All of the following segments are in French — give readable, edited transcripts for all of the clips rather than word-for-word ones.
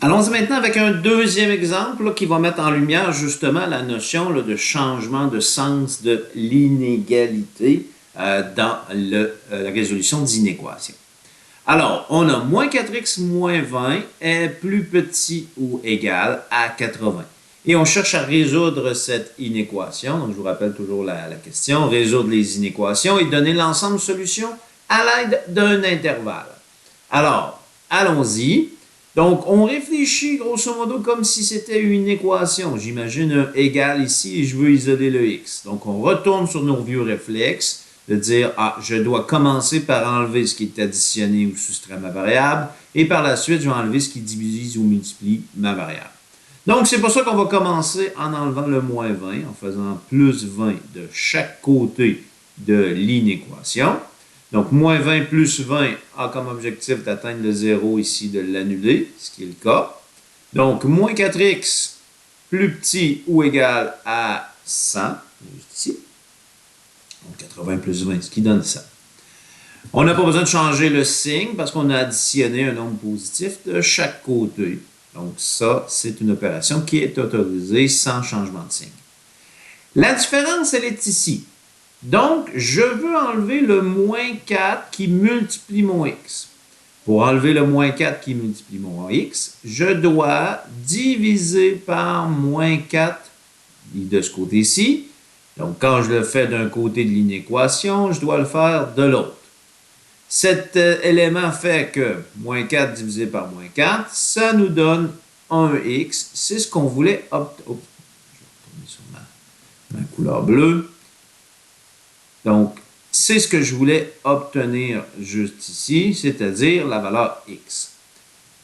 Allons-y maintenant avec un deuxième exemple là, qui va mettre en lumière justement la notion là, de changement de sens de l'inégalité dans la résolution d'inéquations. Alors, on a moins 4x moins 20 est plus petit ou égal à 80. Et on cherche à résoudre cette inéquation. Donc, je vous rappelle toujours la question. Résoudre les inéquations et donner l'ensemble de solutions à l'aide d'un intervalle. Alors, allons-y. Donc, on réfléchit grosso modo comme si c'était une équation. J'imagine un égal ici et je veux isoler le x. Donc, on retourne sur nos vieux réflexes de dire, ah, je dois commencer par enlever ce qui est additionné ou soustrait ma variable et par la suite, je vais enlever ce qui divise ou multiplie ma variable. Donc, c'est pour ça qu'on va commencer en enlevant le moins 20, en faisant plus 20 de chaque côté de l'inéquation. Donc, moins 20 plus 20 a comme objectif d'atteindre le 0 ici, de l'annuler, ce qui est le cas. Donc, moins 4x plus petit ou égal à 100, juste ici. Donc, 80 plus 20, ce qui donne ça. On n'a pas besoin de changer le signe parce qu'on a additionné un nombre positif de chaque côté. Donc, ça, c'est une opération qui est autorisée sans changement de signe. La différence, elle est ici. Donc, je veux enlever le moins 4 qui multiplie mon x. Pour enlever le moins 4 qui multiplie mon x, je dois diviser par moins 4 de ce côté-ci. Donc, quand je le fais d'un côté de l'inéquation, je dois le faire de l'autre. Cet élément fait que moins 4 divisé par moins 4, ça nous donne 1x. C'est ce qu'on voulait obtenir. Je vais retourner sur ma couleur bleue. Donc, c'est ce que je voulais obtenir juste ici, c'est-à-dire la valeur x.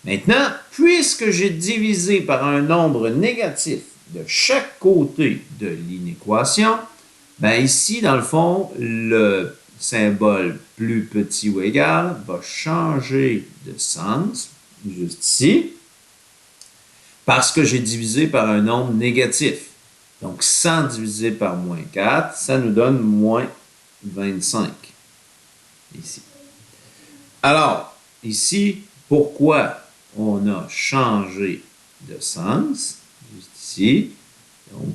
Maintenant, puisque j'ai divisé par un nombre négatif de chaque côté de l'inéquation, ben ici, dans le fond, le symbole plus petit ou égal va changer de sens, juste ici, parce que j'ai divisé par un nombre négatif. Donc, 100 divisé par moins 4, ça nous donne moins 25, ici. Alors, ici, pourquoi on a changé de sens, juste ici. Donc,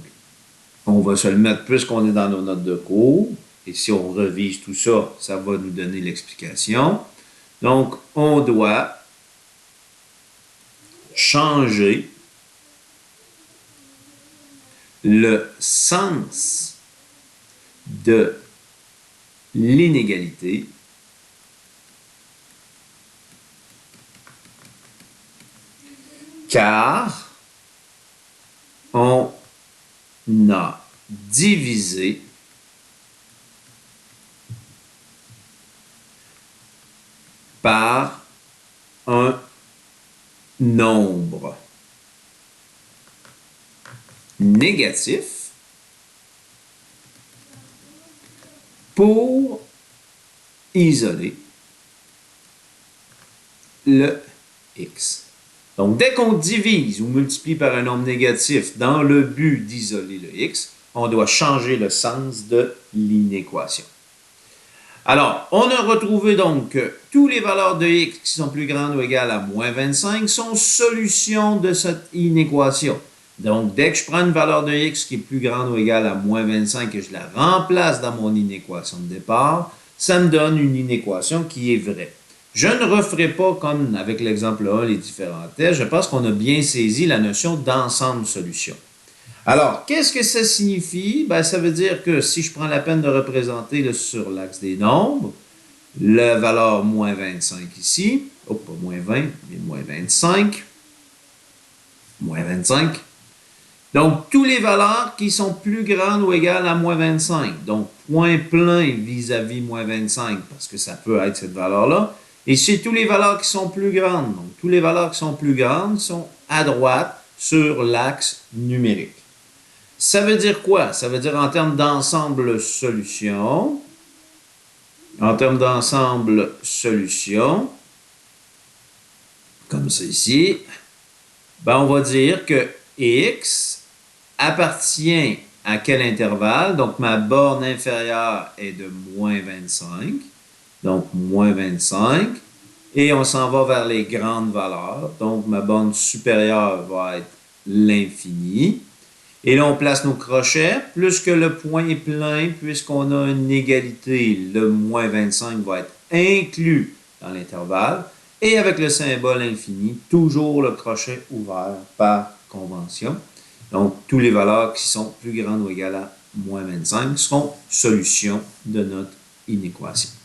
on va se le mettre puisqu'on est dans nos notes de cours. Et si on revise tout ça, ça va nous donner l'explication. Donc, on doit changer le sens de l'inégalité car on a divisé par un nombre négatif pour isoler le x. Donc, dès qu'on divise ou multiplie par un nombre négatif dans le but d'isoler le x, on doit changer le sens de l'inéquation. Alors, on a retrouvé donc que toutes les valeurs de x qui sont plus grandes ou égales à moins 25 sont solutions de cette inéquation. Donc, dès que je prends une valeur de x qui est plus grande ou égale à moins 25 et je la remplace dans mon inéquation de départ, ça me donne une inéquation qui est vraie. Je ne referai pas, comme avec l'exemple 1, les différents tests. Je pense qu'on a bien saisi la notion d'ensemble solution. Alors, qu'est-ce que ça signifie? Ben, ça veut dire que si je prends la peine de représenter sur l'axe des nombres, la valeur moins 25 ici, pas moins 20, mais moins 25, moins 25. Donc, toutes les valeurs qui sont plus grandes ou égales à moins 25. Donc, point plein vis-à-vis moins 25, parce que ça peut être cette valeur-là. Et c'est toutes les valeurs qui sont plus grandes. Donc, toutes les valeurs qui sont plus grandes sont à droite sur l'axe numérique. Ça veut dire quoi? Ça veut dire en termes d'ensemble solution. En termes d'ensemble solution, comme ça ici, ben on va dire que x appartient à quel intervalle? Donc, ma borne inférieure est de moins 25. Donc, moins 25. Et on s'en va vers les grandes valeurs. Donc, ma borne supérieure va être l'infini. Et là, on place nos crochets. Plus que le point est plein, puisqu'on a une égalité, le moins 25 va être inclus dans l'intervalle. Et avec le symbole infini, toujours le crochet ouvert par convention. Donc, toutes les valeurs qui sont plus grandes ou égales à moins 25 seront solutions de notre inéquation.